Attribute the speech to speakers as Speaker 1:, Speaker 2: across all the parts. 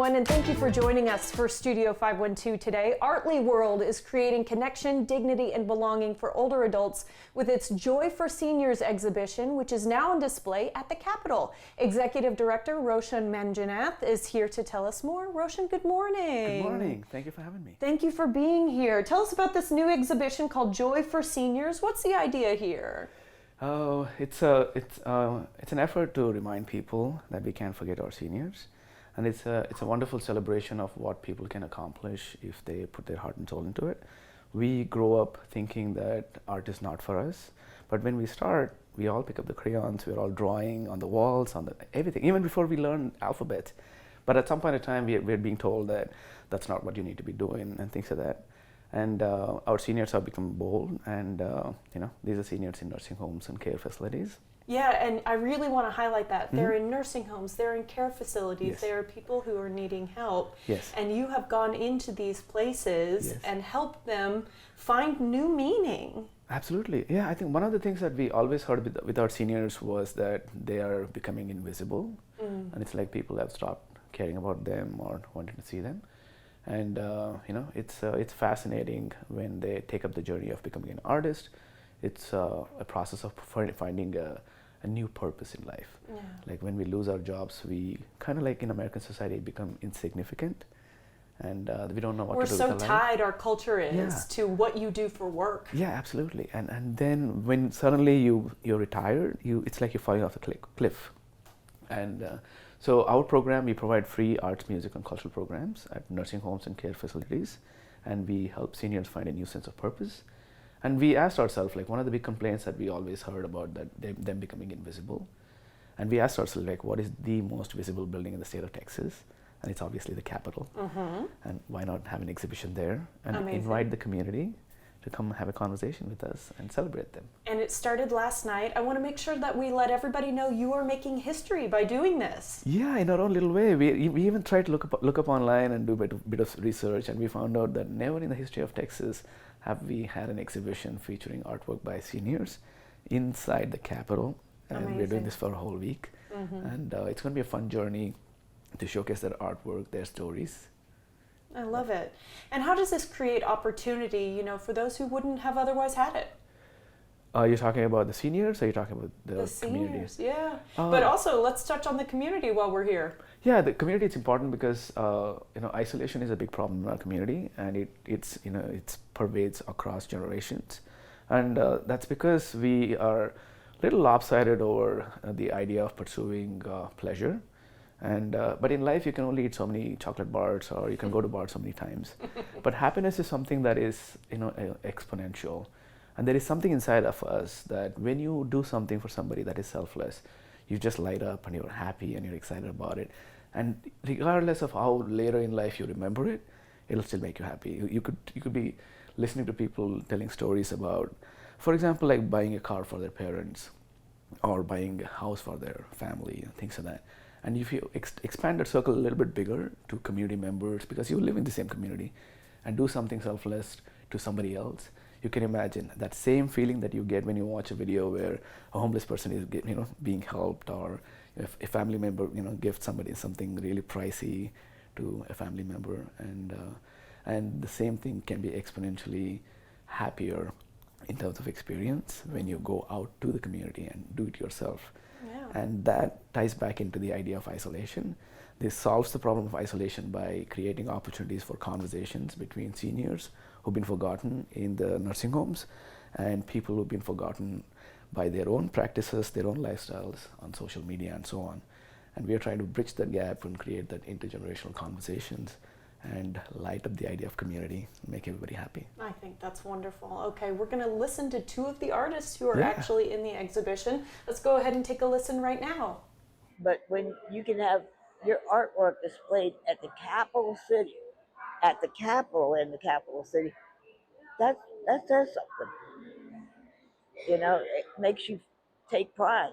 Speaker 1: everyone, and thank you for joining us for Studio 512 today. Artly World is creating connection, dignity, and belonging for older adults with its Joy for Seniors exhibition, which is now on display at the Capitol. Executive Director Roshan Manjunath is here to tell us more. Roshan, good morning.
Speaker 2: Good morning. Thank you for having me.
Speaker 1: Thank you for being here. Tell us about this new exhibition called Joy for Seniors. What's the idea here?
Speaker 2: Oh, it's an effort to remind people that we can't forget our seniors. And it's a wonderful celebration of what people can accomplish if they put their heart and soul into it. We grow up thinking that art is not for us, but when we start, we all pick up the crayons, we're all drawing on the walls, on everything, even before we learn alphabet. But at some point in time, we're being told that that's not what you need to be doing and things like that. And our seniors have become bold, and these are seniors in nursing homes and care facilities.
Speaker 1: Yeah, and I really want to highlight that. They're in nursing homes, they're in care facilities,
Speaker 2: Yes.
Speaker 1: there are people who are needing help.
Speaker 2: Yes.
Speaker 1: And you have gone into these places
Speaker 2: Yes.
Speaker 1: and helped them find new meaning.
Speaker 2: Absolutely. Yeah, I think one of the things that we always heard with our seniors was that they are becoming invisible. And it's like people have stopped caring about them or wanting to see them. And it's fascinating when they take up the journey of becoming an artist. It's a process of finding a new purpose in life.
Speaker 1: Yeah.
Speaker 2: Like when we lose our jobs, we kind of like in American society become insignificant, and we don't know what
Speaker 1: We're
Speaker 2: to do
Speaker 1: so
Speaker 2: with our life.
Speaker 1: tied, our culture is,
Speaker 2: Yeah.
Speaker 1: to what you do for work.
Speaker 2: Yeah, absolutely. And then when suddenly you're retired, it's like you're falling off a cliff. And so our program, we provide free arts, music, and cultural programs at nursing homes and care facilities, and we help seniors find a new sense of purpose. And we asked ourselves, like, one of the big complaints that we always heard about, that them becoming invisible. And we asked ourselves, like, what is the most visible building in the state of Texas? And it's obviously the Capitol. And why not have an exhibition there and
Speaker 1: Amazing.
Speaker 2: invite the community to come have a conversation with us and celebrate them.
Speaker 1: And it started last night. I want to make sure that we let everybody know you are making history by doing this.
Speaker 2: Yeah, in our own little way. We even tried to look up online and do a bit of research, and we found out that never in the history of Texas have we had an exhibition featuring artwork by seniors inside the Capitol. And we're
Speaker 1: Amazing.
Speaker 2: doing this for a whole week. And it's going to be a fun journey to showcase their artwork, their stories.
Speaker 1: I love it. And how does this create opportunity, for those who wouldn't have otherwise had it?
Speaker 2: You're talking about the seniors, or you're talking about the community?
Speaker 1: Seniors, yeah. But also, let's touch on the community while we're here.
Speaker 2: Yeah, the community is important because isolation is a big problem in our community, and it pervades across generations, and that's because we are a little lopsided over the idea of pursuing pleasure, and but in life you can only eat so many chocolate bars, or you can go to bars so many times, but happiness is something that is exponential. And there is something inside of us that when you do something for somebody that is selfless, you just light up and you're happy and you're excited about it. And regardless of how later in life you remember it, it'll still make you happy. You could be listening to people telling stories about, for example, like buying a car for their parents or buying a house for their family and things like that. And if you expand that circle a little bit bigger to community members, because you live in the same community, and do something selfless to somebody else, you can imagine that same feeling that you get when you watch a video where a homeless person is being helped, or if a family member gives somebody something really pricey to a family member, and the same thing can be exponentially happier in terms of experience when you go out to the community and do it yourself.
Speaker 1: Yeah.
Speaker 2: And that ties back into the idea of isolation. This solves the problem of isolation by creating opportunities for conversations between seniors who've been forgotten in the nursing homes and people who've been forgotten by their own practices, their own lifestyles on social media and so on. And we are trying to bridge that gap and create that intergenerational conversations and light up the idea of community, make everybody happy.
Speaker 1: I think that's wonderful. Okay, we're going to listen to two of the artists who are
Speaker 2: Yeah.
Speaker 1: actually in the exhibition. Let's go ahead and take a listen right now.
Speaker 3: But when you can have your artwork displayed at the capital city, at the Capitol in the capital city, that says something. It makes you take pride,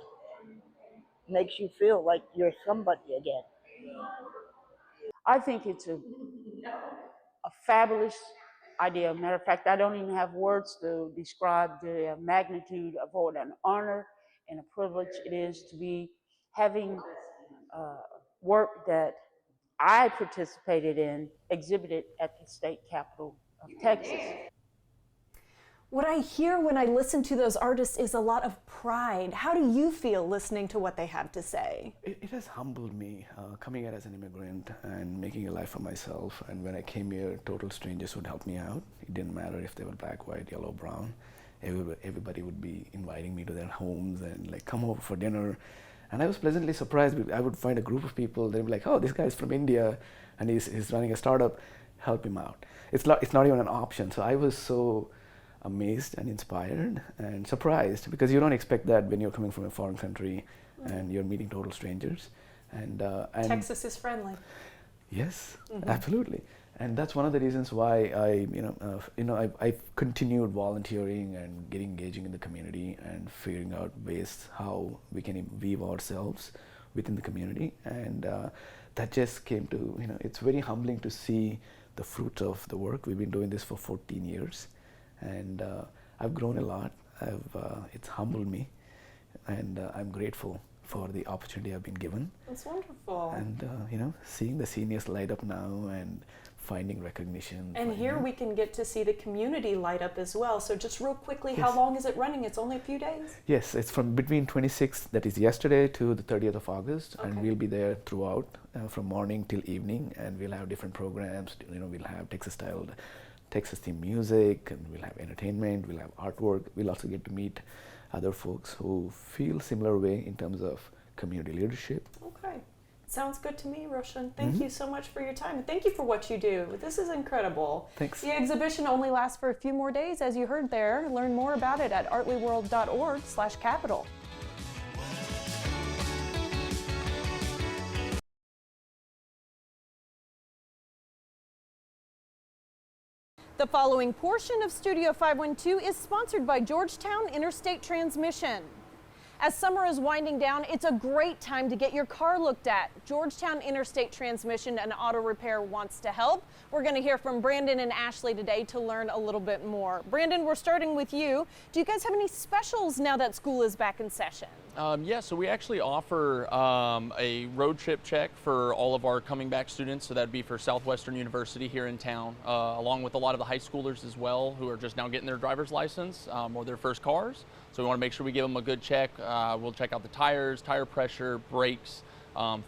Speaker 3: makes you feel like you're somebody again.
Speaker 4: I think it's a fabulous idea. Matter of fact, I don't even have words to describe the magnitude of what an honor and a privilege it is to be having work that I participated in, exhibited at the state capitol of Texas.
Speaker 1: What I hear when I listen to those artists is a lot of pride. How do you feel listening to what they have to say?
Speaker 2: It has humbled me coming here as an immigrant and making a life for myself. And when I came here, total strangers would help me out. It didn't matter if they were black, white, yellow, brown. Everybody would be inviting me to their homes and like come over for dinner. And I was pleasantly surprised. I would find a group of people. They'd be like, "Oh, this guy's from India, and he's running a startup. Help him out." It's not even an option. So I was so amazed and inspired and surprised, because you don't expect that when you're coming from a foreign country and you're meeting total strangers. And
Speaker 1: Texas is friendly.
Speaker 2: yes, absolutely. And that's one of the reasons why I've continued volunteering and getting engaging in the community and figuring out ways how we can weave ourselves within the community. And that just came to, it's very humbling to see the fruits of the work. We've been doing this for 14 years. And I've grown a lot. It's humbled me, and I'm grateful for the opportunity I've been given.
Speaker 1: That's wonderful.
Speaker 2: And seeing the seniors light up now and finding recognition.
Speaker 1: And here we can get to see the community light up as well. So just real quickly, how long is it running? It's only a few days?
Speaker 2: Yes, it's from between 26th, that is yesterday, to the 30th of August. And we'll be there throughout, from morning till evening. And we'll have different programs. We'll have Texas themed music, and we'll have entertainment, we'll have artwork. We'll also get to meet other folks who feel similar way in terms of community leadership.
Speaker 1: Okay. Sounds good to me, Roshan. Thank you so much for your time. And thank you for what you do. This is incredible.
Speaker 2: Thanks.
Speaker 1: The exhibition only lasts for a few more days, as you heard there. Learn more about it at artleyworld.org/capital. The following portion of Studio 512 is sponsored by Georgetown Interstate Transmission. As summer is winding down, it's a great time to get your car looked at. Georgetown Interstate Transmission and Auto Repair wants to help. We're going to hear from Brandon and Ashley today to learn a little bit more. Brandon, we're starting with you. Do you guys have any specials now that school is back in session?
Speaker 5: Yeah, so we actually offer a road trip check for all of our coming back students. So that'd be for Southwestern University here in town, along with a lot of the high schoolers as well, who are just now getting their driver's license or their first cars. So we want to make sure we give them a good check. We'll check out the tires, tire pressure, brakes,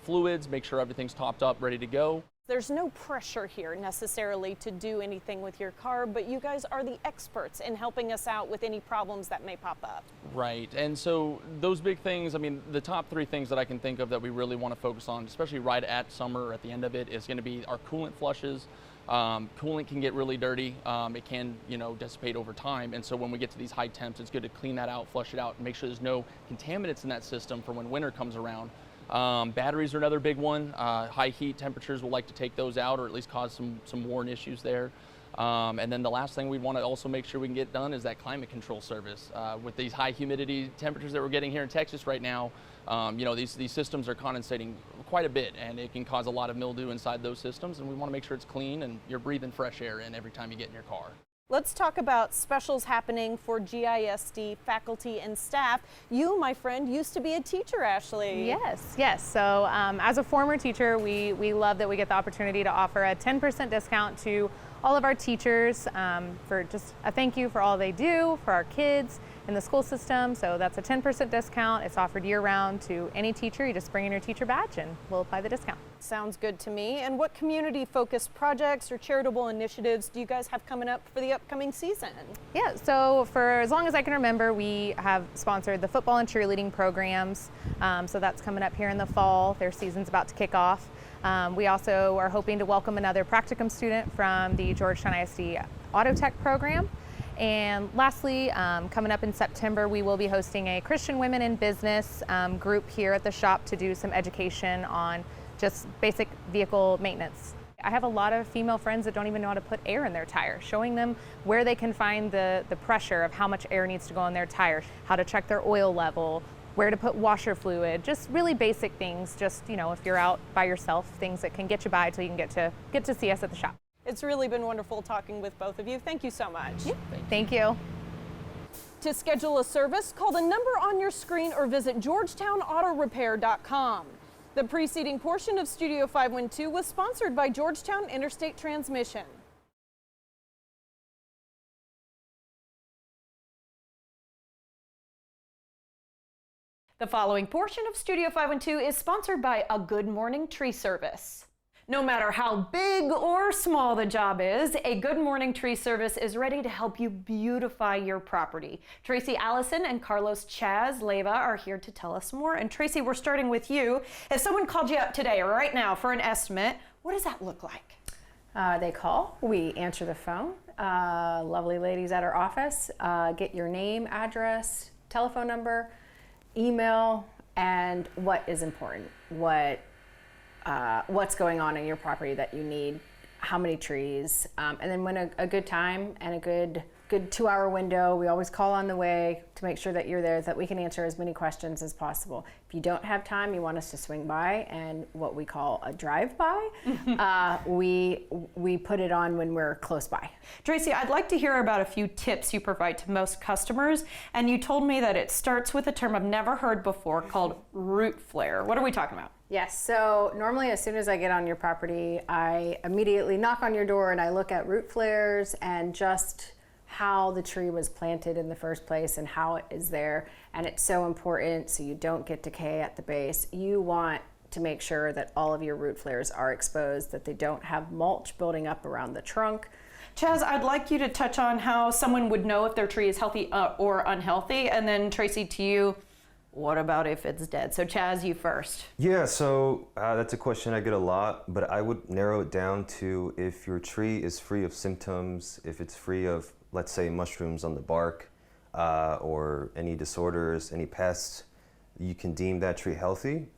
Speaker 5: fluids, make sure everything's topped up, ready to go.
Speaker 1: There's no pressure here necessarily to do anything with your car, but you guys are the experts in helping us out with any problems that may pop up.
Speaker 5: Right, and so those big things, I mean, the top three things that I can think of that we really want to focus on, especially right at summer or at the end of it, is going to be our coolant flushes. Coolant can get really dirty. It can, dissipate over time. And so when we get to these high temps, it's good to clean that out, flush it out, and make sure there's no contaminants in that system for when winter comes around. Batteries are another big one. High heat temperatures will like to take those out, or at least cause some worn issues there. And then the last thing we want to also make sure we can get done is that climate control service. With these high humidity temperatures that we're getting here in Texas right now, these systems are condensating quite a bit, and it can cause a lot of mildew inside those systems, and we want to make sure it's clean and you're breathing fresh air in every time you get in your car.
Speaker 1: Let's talk about specials happening for GISD faculty and staff. You, my friend, used to be a teacher, Ashley.
Speaker 6: Yes. So as a former teacher, we love that we get the opportunity to offer a 10% discount to all of our teachers for just a thank you for all they do for our kids in the school system. So that's a 10% discount. It's offered year-round to any teacher. You just bring in your teacher badge and we'll apply the discount.
Speaker 1: Sounds good to me. And what community-focused projects or charitable initiatives do you guys have coming up for the upcoming season?
Speaker 6: Yeah, so for as long as I can remember, we have sponsored the football and cheerleading programs. So that's coming up here in the fall. Their season's about to kick off. We also are hoping to welcome another practicum student from the Georgetown ISD Auto Tech program. And lastly, coming up in September, we will be hosting a Christian Women in Business group here at the shop to do some education on just basic vehicle maintenance. I have a lot of female friends that don't even know how to put air in their tire, showing them where they can find the pressure of how much air needs to go in their tire, how to check their oil level, where to put washer fluid, just really basic things, just, if you're out by yourself, things that can get you by till you can get to see us at the shop.
Speaker 1: It's really been wonderful talking with both of you. Thank you so much.
Speaker 6: Yeah. Thank you.
Speaker 1: To schedule a service, call the number on your screen or visit georgetownautorepair.com. The preceding portion of Studio 512 was sponsored by Georgetown Interstate Transmission. The following portion of Studio 512 is sponsored by A Good Morning Tree Service. No matter how big or small the job is, A Good Morning Tree Service is ready to help you beautify your property. Tracy Allison and Carlos Chaz Leva are here to tell us more. And Tracy, we're starting with you. If someone called you up today or right now for an estimate, what does that look like?
Speaker 7: They call, we answer the phone. Lovely ladies at our office get your name, address, telephone number, email, and what is important, what's going on in your property that you need, how many trees, and then when a good time and a good 2-hour window, we always call on the way to make sure that you're there, that we can answer as many questions as possible. If you don't have time, you want us to swing by and what we call a drive-by, we put it on when we're close by.
Speaker 1: Tracy, I'd like to hear about a few tips you provide to most customers, and you told me that it starts with a term I've never heard before called root flare. What are we talking about?
Speaker 7: Yes, so normally as soon as I get on your property, I immediately knock on your door and I look at root flares and just how the tree was planted in the first place and how it is there. And it's so important so you don't get decay at the base. You want to make sure that all of your root flares are exposed, that they don't have mulch building up around the trunk.
Speaker 1: Chaz, I'd like you to touch on how someone would know if their tree is healthy or unhealthy. And then Tracy, to you, what about if it's dead? So Chaz, you first.
Speaker 8: Yeah, so that's a question I get a lot, but I would narrow it down to if your tree is free of symptoms, if it's free of, let's say, mushrooms on the bark, or any disorders, any pests, you can deem that tree healthy.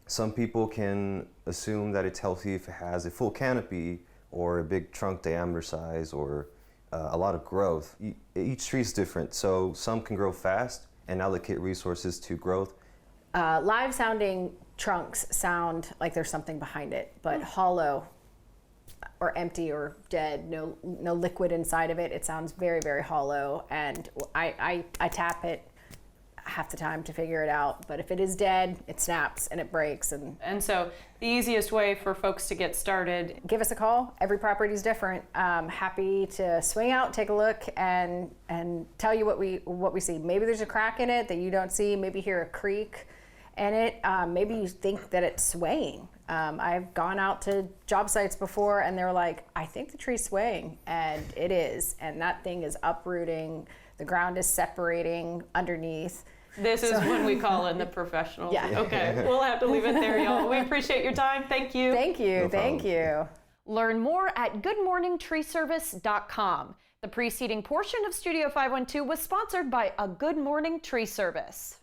Speaker 8: Some people can assume that it's healthy if it has a full canopy or a big trunk diameter size or a lot of growth. Each tree is different, so some can grow fast and allocate resources to growth.
Speaker 7: Live sounding trunks sound like there's something behind it, but hollow or empty or dead, no liquid inside of it. It sounds very, very hollow, and I tap it half the time to figure it out. But if it is dead, it snaps and it breaks.
Speaker 1: And so the easiest way for folks to get started,
Speaker 7: give us a call. Every property is different. Happy to swing out, take a look, and tell you what we see. Maybe there's a crack in it that you don't see. Maybe hear a creak in it. Maybe you think that it's swaying. I've gone out to job sites before and they're like, I think the tree's swaying, and it is. And that thing is uprooting. The ground is separating underneath.
Speaker 1: this is when we call in the professionals.
Speaker 7: Yeah.
Speaker 1: Okay, we'll have to leave it there, y'all. We appreciate your time. Thank you.
Speaker 7: Thank you.
Speaker 8: No problem.
Speaker 7: Thank you.
Speaker 1: Learn more at goodmorningtreeservice.com. The preceding portion of Studio 512 was sponsored by A Good Morning Tree Service.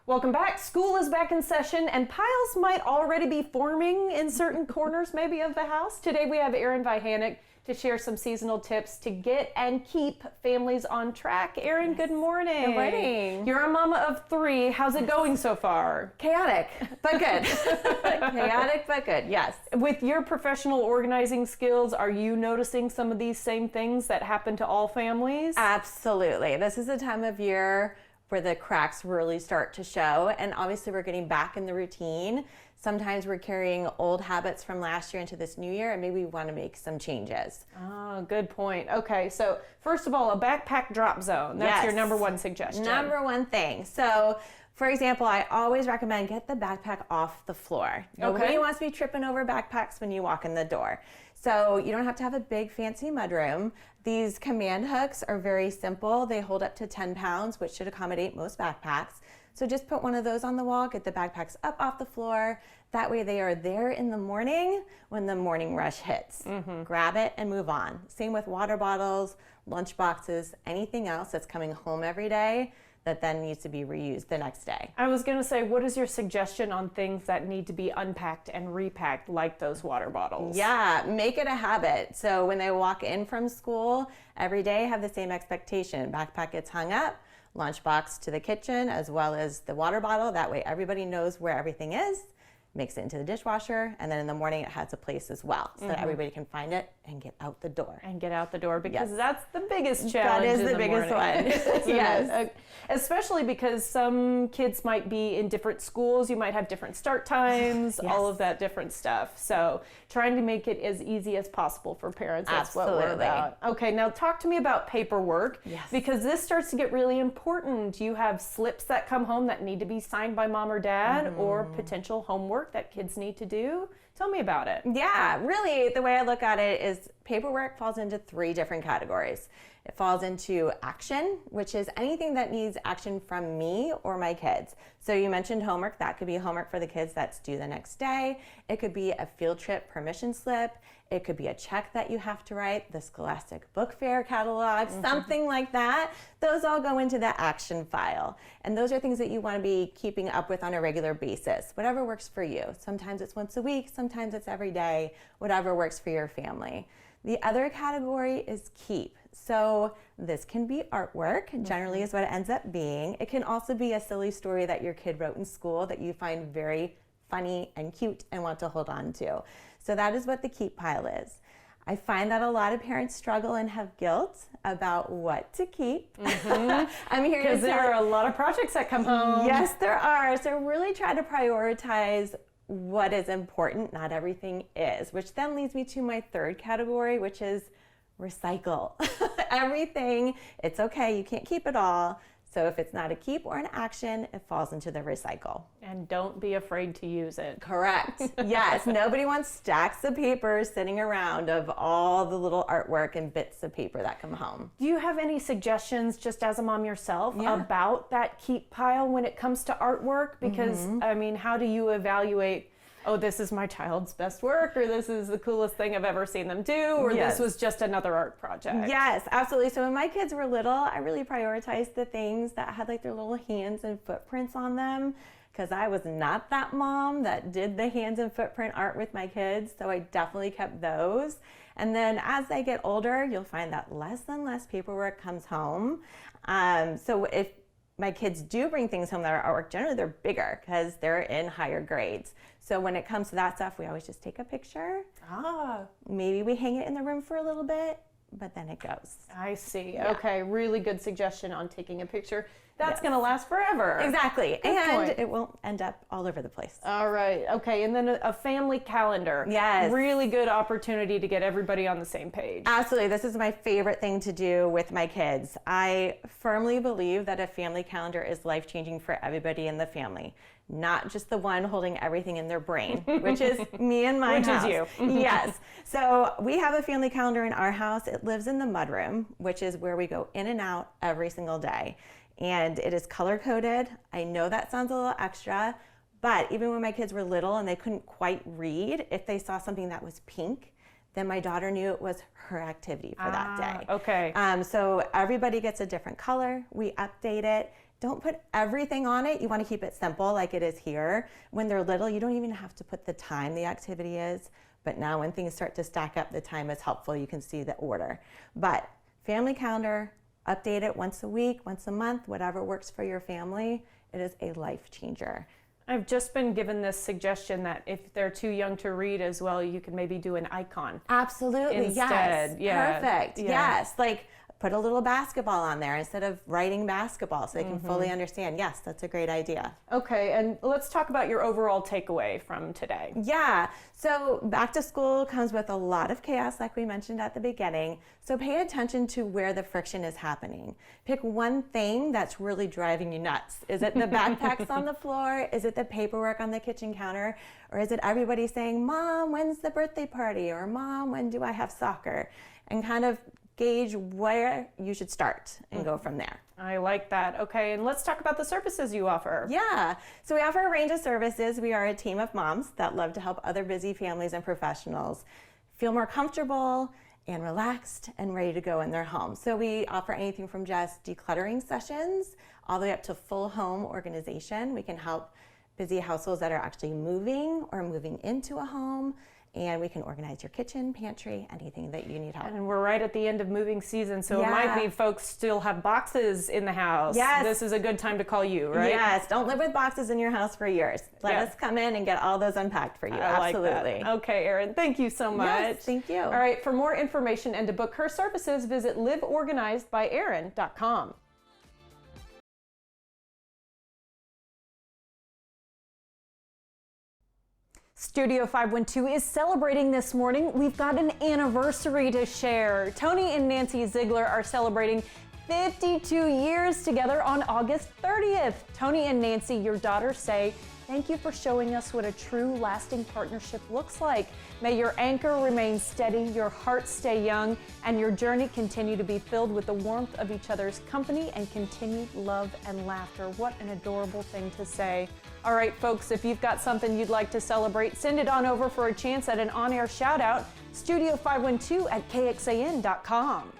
Speaker 1: Welcome back. School is back in session and piles might already be forming in certain corners maybe of the house. Today we have Erin Vihanek to share some seasonal tips to get and keep families on track. Erin, good morning.
Speaker 9: Good morning.
Speaker 1: You're a mama of 3. How's it going so far?
Speaker 9: Chaotic, but good. Chaotic, but good, yes.
Speaker 1: With your professional organizing skills, are you noticing some of these same things that happen to all families?
Speaker 9: Absolutely. This is the time of year where the cracks really start to show, and obviously we're getting back in the routine. Sometimes we're carrying old habits from last year into this new year, and maybe we want to make some changes.
Speaker 1: Oh, good point. Okay, so first of all, a backpack drop zone. That's your
Speaker 9: Yes.
Speaker 1: number one suggestion.
Speaker 9: Number one thing. So, for example, I always recommend get the backpack off the floor. Nobody wants to be tripping over backpacks when you walk in the door. So you don't have to have a big fancy mudroom. These command hooks are very simple. They hold up to 10 pounds, which should accommodate most backpacks. So just put one of those on the wall, get the backpacks up off the floor. That way they are there in the morning when the morning rush hits. Grab it and move on. Same with water bottles, lunch boxes, anything else that's coming home every day that then needs to be reused the next day.
Speaker 1: I was going to say, what is your suggestion on things that need to be unpacked and repacked, like those water bottles?
Speaker 9: Yeah, make it a habit. So when they walk in from school every day, have the same expectation. Backpack gets hung up, lunchbox to the kitchen, as well as the water bottle. That way everybody knows where everything is. makes it into the dishwasher, and then in the morning it has a place as well, so that everybody can find it and get out the door.
Speaker 1: And get out the door, because
Speaker 9: Yes.
Speaker 1: that's the biggest challenge.
Speaker 9: That is
Speaker 1: in
Speaker 9: the biggest
Speaker 1: morning,
Speaker 9: one.
Speaker 1: isn't
Speaker 9: Yes.
Speaker 1: it? Especially because some kids might be in different schools, you might have different start times, all of that different stuff. So trying to make it as easy as possible for parents, that's what we're
Speaker 9: Absolutely.
Speaker 1: about. Okay, now talk to me about paperwork,
Speaker 9: Yes.
Speaker 1: because this starts to get really important. You have slips that come home that need to be signed by mom or dad, or potential homework that kids need to do. Tell me about it.
Speaker 9: Yeah, really, the way I look at it is paperwork falls into 3 different categories. It falls into action, which is anything that needs action from me or my kids. So you mentioned homework. That could be homework for the kids that's due the next day. It could be a field trip permission slip. It could be a check that you have to write, the Scholastic Book Fair catalog, something like that. Those all go into the action file. And those are things that you want to be keeping up with on a regular basis, whatever works for you. Sometimes it's once a week, sometimes it's every day, whatever works for your family. The other category is keep. So this can be artwork, generally is what it ends up being. It can also be a silly story that your kid wrote in school that you find very funny and cute and want to hold on to. So that is what the keep pile is. I find that a lot of parents struggle and have guilt about what to keep. I'm here to
Speaker 1: Because there
Speaker 9: tell
Speaker 1: are a lot of projects that come home.
Speaker 9: Yes, there are. So really try to prioritize what is important. Not everything is, which then leads me to my 3rd category, which is recycle. Everything, it's okay, you can't keep it all. So if it's not a keep or an action, it falls into the recycle.
Speaker 1: And don't be afraid to use it.
Speaker 9: Correct. Yes, nobody wants stacks of paper sitting around of all the little artwork and bits of paper that come home.
Speaker 1: Do you have any suggestions, just as a mom yourself,
Speaker 9: Yeah.
Speaker 1: about that keep pile when it comes to artwork? Because, I mean, how do you evaluate, oh, this is my child's best work, or this is the coolest thing I've ever seen them do, or
Speaker 9: Yes.
Speaker 1: this was just another art project?
Speaker 9: Yes, absolutely. So when my kids were little, I really prioritized the things that had like their little hands and footprints on them, because I was not that mom that did the hands and footprint art with my kids. So I definitely kept those. And then as they get older, you'll find that less and less paperwork comes home. So if my kids do bring things home that are artwork, generally they're bigger because they're in higher grades. So when it comes to that stuff, we always just take a picture. Maybe we hang it in the room for a little bit, but then it goes.
Speaker 1: I see. Okay, really good suggestion on taking a picture. That's going to last forever.
Speaker 9: Exactly.
Speaker 1: Good
Speaker 9: and
Speaker 1: point.
Speaker 9: it won't end up all over the place.
Speaker 1: All right. Okay. And then a family calendar.
Speaker 9: Yes.
Speaker 1: Really good opportunity to get everybody on the same page.
Speaker 9: Absolutely. This is my favorite thing to do with my kids. I firmly believe that a family calendar is life-changing for everybody in the family, not just the one holding everything in their brain, which is me and my house.
Speaker 1: Which is you.
Speaker 9: Yes. So we have a family calendar in our house. It lives in the mudroom, which is where we go in and out every single day. And it is color-coded. I know that sounds a little extra, but even when my kids were little and they couldn't quite read, if they saw something that was pink, then my daughter knew it was her activity for that day.
Speaker 1: Okay.
Speaker 9: So everybody gets a different color. We update it. Don't put everything on it. You want to keep it simple like it is here. When they're little, you don't even have to put the time the activity is. But now when things start to stack up, the time is helpful. You can see the order. But family calendar, update it once a week, once a month, whatever works for your family. It is a life changer.
Speaker 1: I've just been given this suggestion that if they're too young to read as well, you can maybe do an icon.
Speaker 9: Absolutely.
Speaker 1: Instead,
Speaker 9: yes.
Speaker 1: yeah.
Speaker 9: Perfect.
Speaker 1: Yeah.
Speaker 9: Yes. Like put a little basketball on there instead of writing basketball so they can fully understand. Yes, that's a great idea.
Speaker 1: Okay, and let's talk about your overall takeaway from today.
Speaker 9: Yeah, so back to school comes with a lot of chaos, like we mentioned at the beginning. So pay attention to where the friction is happening. Pick one thing that's really driving you nuts. Is it the backpacks on the floor? Is it the paperwork on the kitchen counter? Or is it everybody saying, Mom, when's the birthday party? Or Mom, when do I have soccer? And kind of gauge where you should start and go from there.
Speaker 1: I like that. Okay, and let's talk about the services you offer.
Speaker 9: Yeah, so we offer a range of services. We are a team of moms that love to help other busy families and professionals feel more comfortable and relaxed and ready to go in their home. So we offer anything from just decluttering sessions all the way up to full home organization. We can help busy households that are actually moving or moving into a home. and we can organize your kitchen, pantry, anything that you need help.
Speaker 1: And we're right at the end of moving season, so it might be folks still have boxes in the house.
Speaker 9: Yes.
Speaker 1: This is a good time to call you, right?
Speaker 9: Yes, don't live with boxes in your house for years. Let us come in and get all those unpacked for you.
Speaker 1: I
Speaker 9: Absolutely.
Speaker 1: like that. Okay, Erin, thank you so much.
Speaker 9: Yes, thank you.
Speaker 1: All right, for more information and to book her services, visit liveorganizedbyerin.com. Studio 512 is celebrating this morning. We've got an anniversary to share. Tony and Nancy Ziegler are celebrating 52 years together on August 30th. Tony and Nancy, your daughters, say, thank you for showing us what a true lasting partnership looks like. May your anchor remain steady, your heart stay young, and your journey continue to be filled with the warmth of each other's company and continued love and laughter. What an adorable thing to say. All right, folks, if you've got something you'd like to celebrate, send it on over for a chance at an on-air shout-out. Studio 512 at KXAN.com.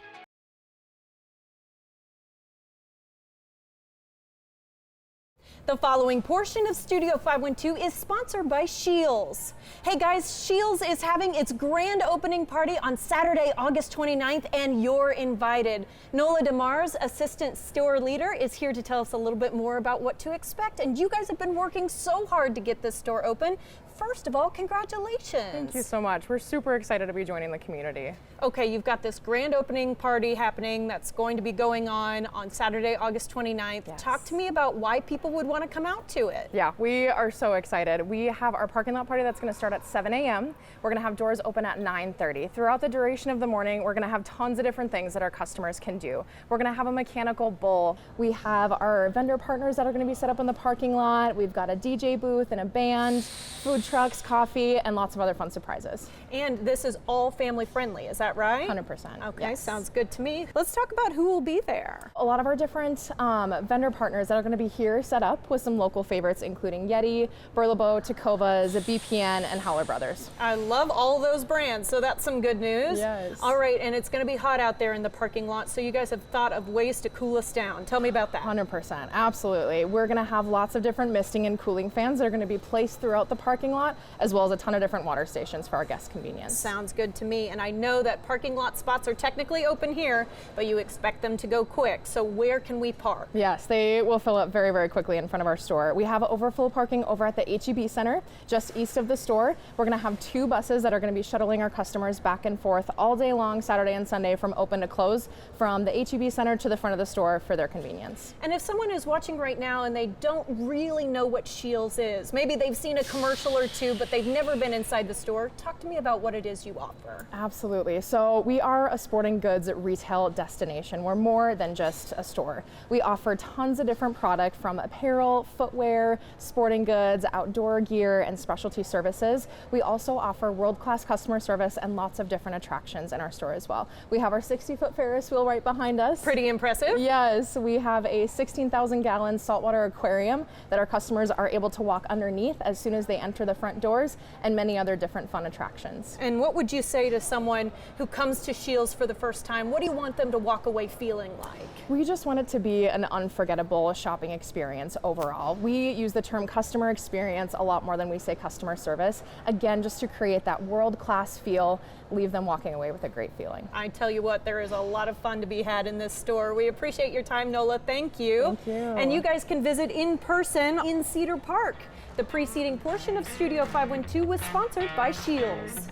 Speaker 1: The following portion of Studio 512 is sponsored by Scheels. Hey guys, Scheels is having its grand opening party on Saturday, August 29th, and you're invited. Nola DeMars, assistant store leader, is here to tell us a little bit more about what to expect. And you guys have been working so hard to get this store open. First of all, congratulations.
Speaker 10: Thank you so much. We're super excited to be joining the community.
Speaker 1: Okay, you've got this grand opening party happening that's going to be going on Saturday, August 29th.
Speaker 10: Yes.
Speaker 1: Talk to me about why people would want to come out to it.
Speaker 10: Yeah, we are so excited. We have our parking lot party that's going to start at 7 a.m. We're going to have doors open at 9:30. Throughout the duration of the morning, we're going to have tons of different things that our customers can do. We're going to have a mechanical bull. We have our vendor partners that are going to be set up in the parking lot. We've got a DJ booth and a band, food trucks, coffee, and lots of other fun surprises.
Speaker 1: And this is all family friendly, is that right?
Speaker 10: 100%.
Speaker 1: Okay,
Speaker 10: yes.
Speaker 1: sounds good to me. Let's talk about who will be there.
Speaker 10: A lot of our different vendor partners that are going to be here set up with some local favorites, including Yeti, Burlebo, Tecovas, BPN, and Howler Brothers.
Speaker 1: I love all those brands, so that's some good news.
Speaker 10: Yes.
Speaker 1: All right, and it's going to be hot out there in the parking lot, so you guys have thought of ways to cool us down. Tell me about that.
Speaker 10: 100%, absolutely. We're going to have lots of different misting and cooling fans that are going to be placed throughout the parking lot, as well as a ton of different water stations for our guest convenience.
Speaker 1: Sounds good to me, and I know that parking lot spots are technically open here, but you expect them to go quick, so where can we park?
Speaker 10: Yes, they will fill up very, very quickly in front of our store. We have overflow parking over at the HEB Center, just east of the store. We're going to have 2 buses that are going to be shuttling our customers back and forth all day long, Saturday and Sunday, from open to close, from the HEB Center to the front of the store for their convenience.
Speaker 1: And if someone is watching right now and they don't really know what Scheels is, maybe they've seen a commercial or two, but they've never been inside the store, talk to me about what it is you offer.
Speaker 10: Absolutely. So we are a sporting goods retail destination. We're more than just a store. We offer tons of different product from apparel, footwear, sporting goods, outdoor gear, and specialty services. We also offer world-class customer service and lots of different attractions in our store as well. We have our 60-foot Ferris wheel right behind us.
Speaker 1: Pretty impressive.
Speaker 10: Yes, we have a 16,000-gallon saltwater aquarium that our customers are able to walk underneath as soon as they enter the front doors, and many other different fun attractions.
Speaker 1: And what would you say to someone who comes to Scheels for the first time? What do you want them to walk away feeling like?
Speaker 10: We just want it to be an unforgettable shopping experience overall. We use the term customer experience a lot more than we say customer service. Again, just to create that world-class feel, leave them walking away with a great feeling.
Speaker 1: I tell you what, there is a lot of fun to be had in this store. We appreciate your time, Nola. Thank you.
Speaker 10: Thank you.
Speaker 1: And you guys can visit in person in Cedar Park. The preceding portion of Studio 512 was sponsored by Scheels.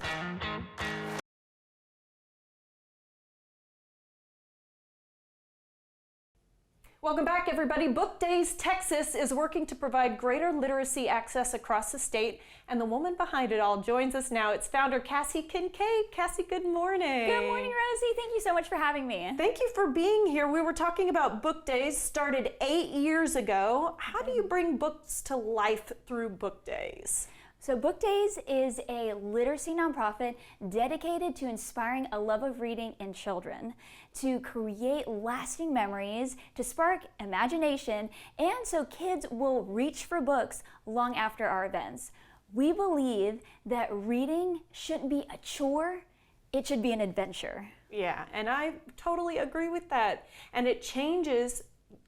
Speaker 1: Welcome back, everybody. Book Days Texas is working to provide greater literacy access across the state, and the woman behind it all joins us now. It's founder Cassie Kincaid. Cassie, good morning.
Speaker 11: Good morning, Rosie. Thank you so much for having me.
Speaker 1: Thank you for being here. We were talking about Book Days, started 8 years ago. How do you bring books to life through Book Days?
Speaker 11: So Book Days is a literacy nonprofit dedicated to inspiring a love of reading in children, to create lasting memories, to spark imagination, and so kids will reach for books long after our events. We believe that reading shouldn't be a chore, it should be an adventure.
Speaker 1: Yeah, and I totally agree with that. And it changes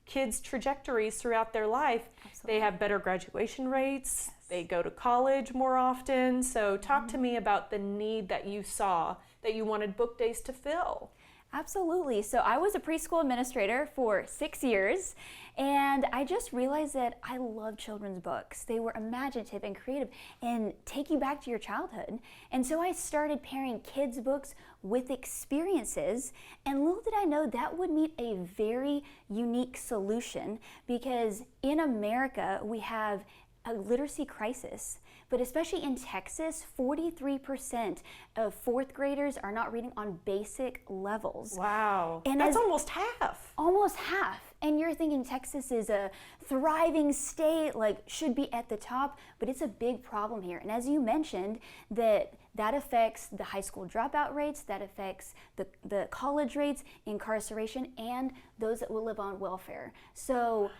Speaker 1: kids' trajectories throughout their life. Absolutely. They have better graduation rates. They go to college more often. So talk to me about the need that you saw that you wanted book days to fill.
Speaker 11: Absolutely. So I was a preschool administrator for 6 years, and I just realized that I love children's books. They were imaginative and creative and take you back to your childhood. And so I started pairing kids' books with experiences, and little did I know that would meet a very unique solution, because in America we have a literacy crisis. But especially in Texas, 43% of fourth graders are not reading on basic levels.
Speaker 1: Wow,
Speaker 11: and
Speaker 1: that's almost half.
Speaker 11: Almost half. And you're thinking Texas is a thriving state, like should be at the top, but it's a big problem here. And as you mentioned, that affects the high school dropout rates, that affects the college rates, incarceration, and those that will live on welfare. So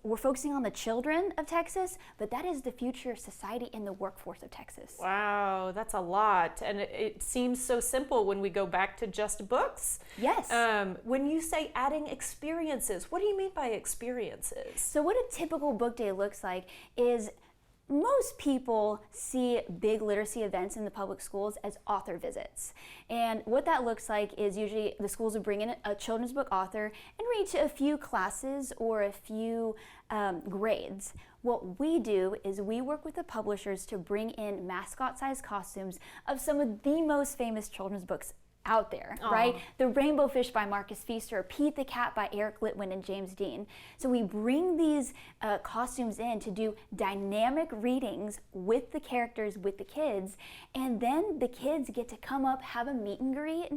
Speaker 11: we're focusing on the children of Texas, but that is the future society and the workforce of Texas.
Speaker 1: Wow, that's a lot. And it seems so simple when we go back to just books.
Speaker 11: Yes.
Speaker 1: When you say adding experiences, what do you mean by experiences?
Speaker 11: So what a typical book day looks like is most people see big literacy events in the public schools as author visits. And what that looks like is usually the schools will bring in a children's book author and read to a few classes or a few grades. What we do is we work with the publishers to bring in mascot-sized costumes of some of the most famous children's books out there, right? The Rainbow Fish by Marcus Pfister, Pete the Cat by Eric Litwin and James Dean. So we bring these costumes in to do dynamic readings with the characters, with the kids, and then the kids get to come up, have a meet and greet,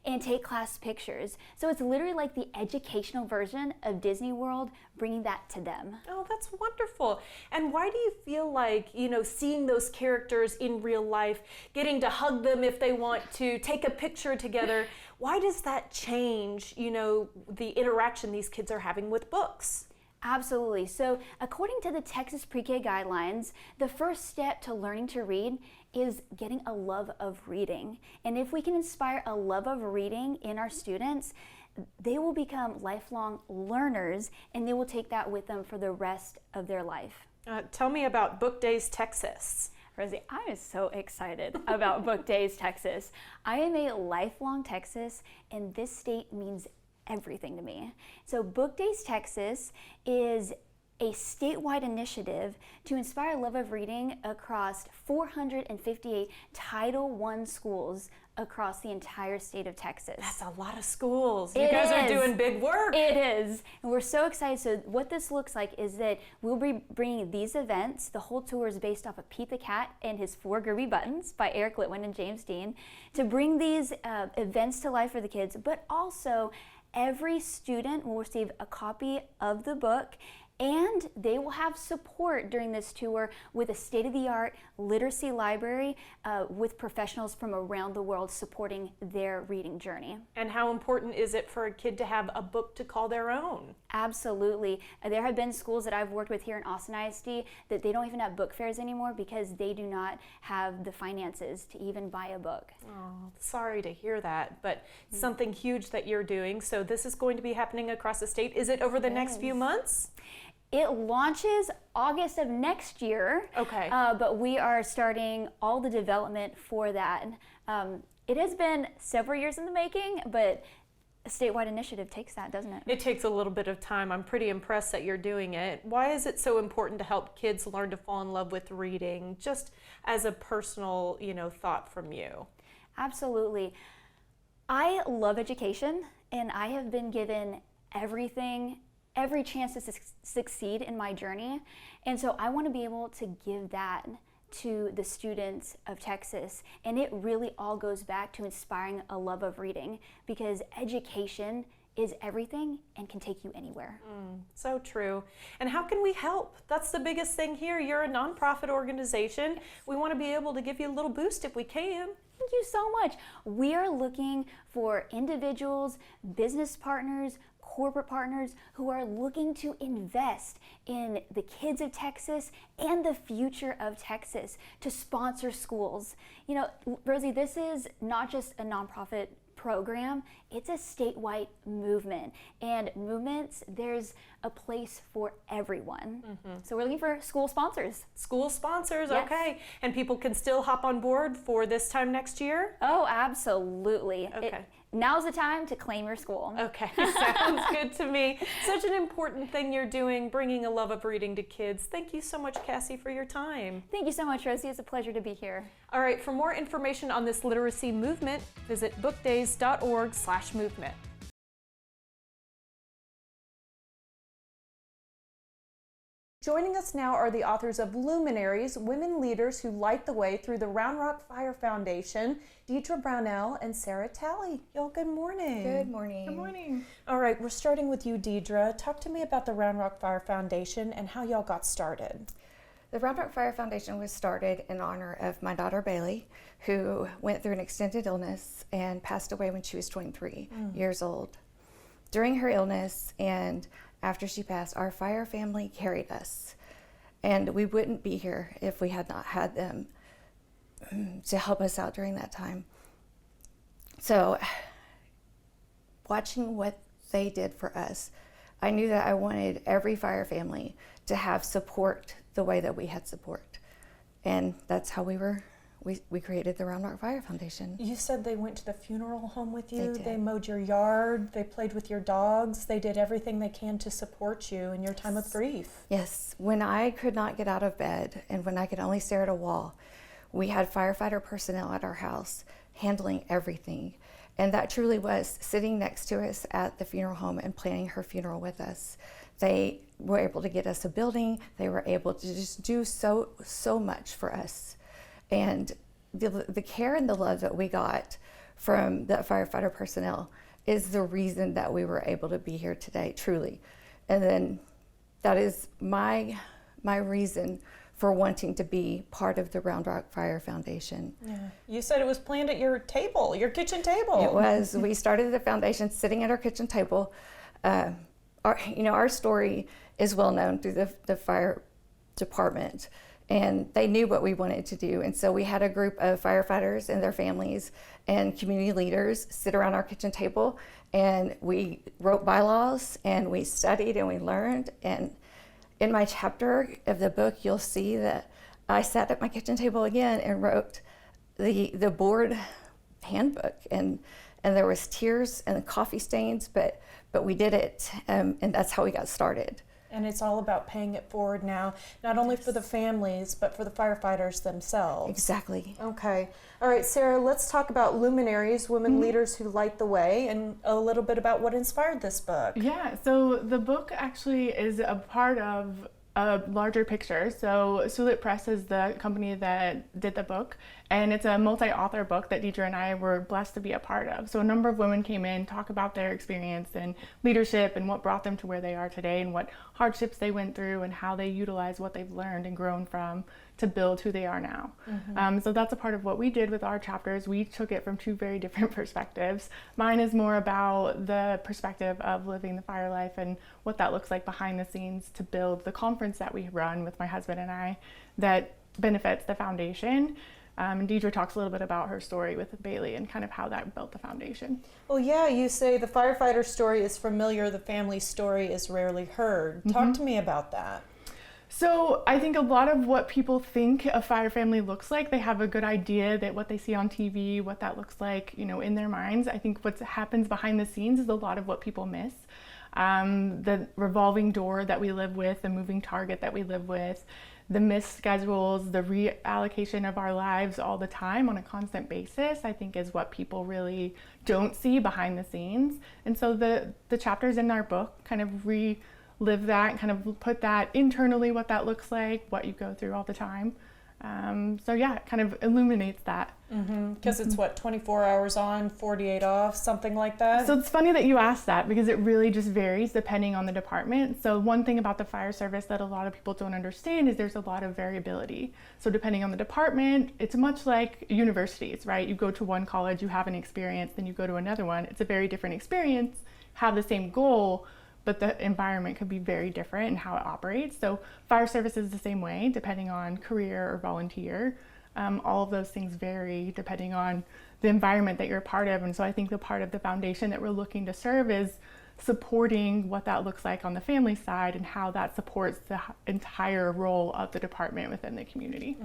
Speaker 11: and take class pictures. So it's literally like the educational version of Disney World, bringing that to them.
Speaker 1: Oh, that's wonderful. And why do you feel like, seeing those characters in real life, getting to hug them if they want to, take a picture together, why does that change, the interaction these kids are having with books?
Speaker 11: Absolutely. So according to the Texas Pre-K guidelines, the first step to learning to read is getting a love of reading. And if we can inspire a love of reading in our students, they will become lifelong learners, and they will take that with them for the rest of their life.
Speaker 1: Tell me about Book Days Texas.
Speaker 11: Rosie, I am so excited about Book Days Texas. I am a lifelong Texas, and this state means everything to me. So Book Days Texas is a statewide initiative to inspire love of reading across 458 Title I schools across the entire state of Texas.
Speaker 1: That's a lot of schools. You guys are doing big work.
Speaker 11: It is. And we're so excited. So what this looks like is that we'll be bringing these events. The whole tour is based off of Pete the Cat and his 4 Groovy Buttons by Eric Litwin and James Dean, to bring these events to life for the kids, but also every student will receive a copy of the book, and they will have support during this tour with a state-of-the-art literacy library with professionals from around the world supporting their reading journey.
Speaker 1: And how important is it for a kid to have a book to call their own?
Speaker 11: Absolutely. There have been schools that I've worked with here in Austin ISD that they don't even have book fairs anymore because they do not have the finances to even buy a book.
Speaker 1: Oh, sorry to hear that, but something huge that you're doing. So this is going to be happening across the state. Is it over the next few months?
Speaker 11: It launches August of next year.
Speaker 1: Okay.
Speaker 11: But we are starting all the development for that. It has been several years in the making, but a statewide initiative takes that, doesn't it?
Speaker 1: It takes a little bit of time. I'm pretty impressed that you're doing it. Why is it so important to help kids learn to fall in love with reading, just as a personal, thought from you?
Speaker 11: Absolutely. I love education, and I have been given every chance to succeed in my journey. And so I want to be able to give that to the students of Texas. And it really all goes back to inspiring a love of reading, because education is everything and can take you anywhere.
Speaker 1: So true. And how can we help? That's the biggest thing here. You're a nonprofit organization. We want to be able to give you a little boost if we can.
Speaker 11: Thank you so much. We are looking for individuals, business partners, corporate partners who are looking to invest in the kids of Texas and the future of Texas, to sponsor schools. Rosie, this is not just a nonprofit program, it's a statewide movement. And movements, there's a place for everyone. So we're looking for school sponsors.
Speaker 1: School sponsors,
Speaker 11: Yes.
Speaker 1: okay. And people can still hop on board for this time next year?
Speaker 11: Oh, absolutely.
Speaker 1: Okay.
Speaker 11: Now's the time to claim your school.
Speaker 1: Okay, sounds good to me. Such an important thing you're doing, bringing a love of reading to kids. Thank you so much, Cassie, for your time.
Speaker 11: Thank you so much, Rosie. It's a pleasure to be here.
Speaker 1: All right, for more information on this literacy movement, visit bookdays.org/movement. Joining us now are the authors of Luminaries, Women Leaders Who Light the Way Through the Round Rock Fire Foundation, Deidre Brownell and Sarah Talley. Y'all, good morning.
Speaker 12: Good morning.
Speaker 1: Good morning. All right, we're starting with you, Deidre. Talk to me about the Round Rock Fire Foundation and how y'all got started.
Speaker 12: The Round Rock Fire Foundation was started in honor of my daughter Bailey, who went through an extended illness and passed away when she was 23 years old. During her illness and after she passed, our fire family carried us, and we wouldn't be here if we had not had them to help us out during that time. So watching what they did for us, I knew that I wanted every fire family to have support the way that we had support. And that's how we created the Round Rock Fire Foundation.
Speaker 1: You said they went to the funeral home with you.
Speaker 12: They did.
Speaker 1: They mowed your yard. They played with your dogs. They did everything they can to support you in your time of grief.
Speaker 12: Yes, when I could not get out of bed and when I could only stare at a wall, we had firefighter personnel at our house handling everything. And that truly was sitting next to us at the funeral home and planning her funeral with us. They were able to get us a building. They were able to just do so much for us. And the care and the love that we got from the firefighter personnel is the reason that we were able to be here today, truly. And then that is my reason for wanting to be part of the Round Rock Fire Foundation.
Speaker 1: Yeah. You said it was planned at your table, your kitchen table.
Speaker 12: It was. We started the foundation sitting at our kitchen table. Our story is well known through the fire department, and they knew what we wanted to do. And so we had a group of firefighters and their families and community leaders sit around our kitchen table, and we wrote bylaws and we studied and we learned. And in my chapter of the book, you'll see that I sat at my kitchen table again and wrote the board handbook, and there was tears and coffee stains, but we did it, and that's how we got started.
Speaker 1: And it's all about paying it forward now, not only for the families, but for the firefighters themselves.
Speaker 12: Exactly.
Speaker 1: Okay. All right, Sarah, let's talk about Luminaries, Women Leaders Who Light the Way, and a little bit about what inspired this book.
Speaker 13: Yeah, so the book actually is a part of a larger picture. So Sulit Press is the company that did the book, and it's a multi-author book that Deidre and I were blessed to be a part of. So a number of women came in, talk about their experience and leadership and what brought them to where they are today and what hardships they went through and how they utilize what they've learned and grown from to build who they are now. So that's a part of what we did with our chapters. We took it from two very different perspectives. Mine is more about the perspective of living the fire life and what that looks like behind the scenes to build the conference that we run with my husband and I that benefits the foundation. And Deidre talks a little bit about her story with Bailey and kind of how that built the foundation.
Speaker 1: Well, yeah, you say the firefighter story is familiar, the family story is rarely heard. Talk to me about that.
Speaker 13: So I think a lot of what people think a fire family looks like, they have a good idea that what they see on TV, what that looks like, in their minds. I think what happens behind the scenes is a lot of what people miss. The revolving door that we live with, the moving target that we live with, the missed schedules, the reallocation of our lives all the time on a constant basis, I think is what people really don't see behind the scenes. And so the chapters in our book kind of relive that and kind of put that internally, what that looks like, what you go through all the time. So yeah, it kind of illuminates that.
Speaker 1: Because it's what, 24 hours on, 48 off, something like that?
Speaker 13: So it's funny that you asked that because it really just varies depending on the department. So one thing about the fire service that a lot of people don't understand is there's a lot of variability. So depending on the department, it's much like universities, right? You go to one college, you have an experience, then you go to another one. It's a very different experience, have the same goal, but the environment could be very different in how it operates. So fire service is the same way, depending on career or volunteer. All of those things vary depending on the environment that you're a part of. And so I think the part of the foundation that we're looking to serve is supporting what that looks like on the family side and how that supports the entire role of the department within the community.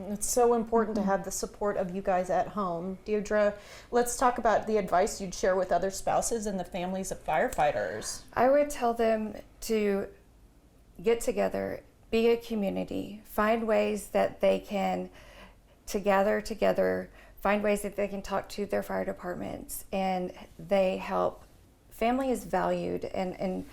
Speaker 1: It's so important to have the support of you guys at home. Deirdre, let's talk about the advice you'd share with other spouses and the families of firefighters.
Speaker 12: I would tell them to get together, be a community, find ways that they can gather together, find ways that they can talk to their fire departments, and they help. Family is valued, and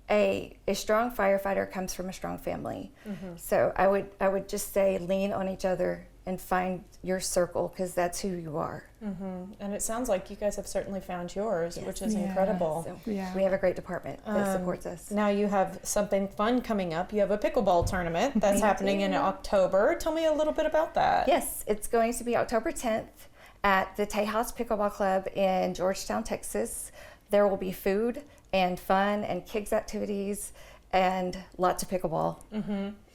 Speaker 12: a strong firefighter comes from a strong family. So I would just say lean on each other and find your circle, because that's who you are.
Speaker 1: And it sounds like you guys have certainly found yours, which is incredible.
Speaker 12: So we have a great department that supports us.
Speaker 1: Now you have something fun coming up. You have a pickleball tournament that's happening in October. Tell me a little bit about that.
Speaker 12: Yes, it's going to be October 10th at the Tejas Pickleball Club in Georgetown, Texas. There will be food and fun and kids activities and lots of pickleball.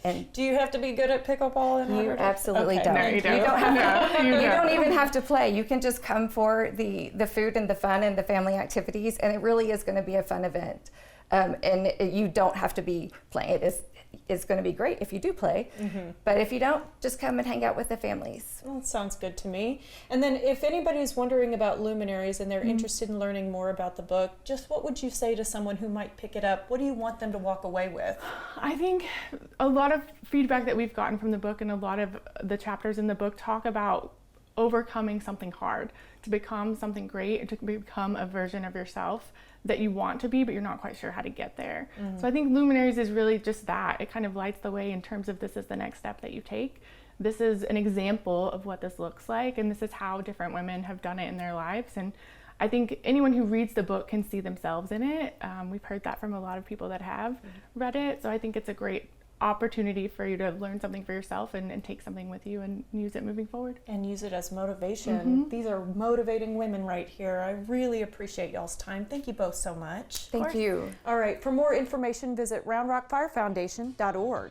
Speaker 12: And
Speaker 1: do you have to be good at pickleball?
Speaker 12: You absolutely don't.
Speaker 13: No, you don't.
Speaker 12: You don't have to, you don't even have to play. You can just come for the food and the fun and the family activities, and it really is going to be a fun event. And you don't have to be playing. It's going to be great if you do play, but if you don't, just come and hang out with the families.
Speaker 1: Well, that sounds good to me. And then if anybody's wondering about Luminaries and they're interested in learning more about the book, just what would you say to someone who might pick it up? What do you want them to walk away with?
Speaker 13: I think a lot of feedback that we've gotten from the book and a lot of the chapters in the book talk about overcoming something hard to become something great and to become a version of yourself that you want to be, but you're not quite sure how to get there. So I think Luminaries is really just that. It kind of lights the way in terms of this is the next step that you take. This is an example of what this looks like, and this is how different women have done it in their lives. And I think anyone who reads the book can see themselves in it. We've heard that from a lot of people that have read it. So I think it's a great opportunity for you to learn something for yourself and take something with you and use it moving forward.
Speaker 1: And use it as motivation. These are motivating women right here. I really appreciate y'all's time. Thank you both so much.
Speaker 12: Thank you.
Speaker 1: All right, for more information, visit roundrockfirefoundation.org.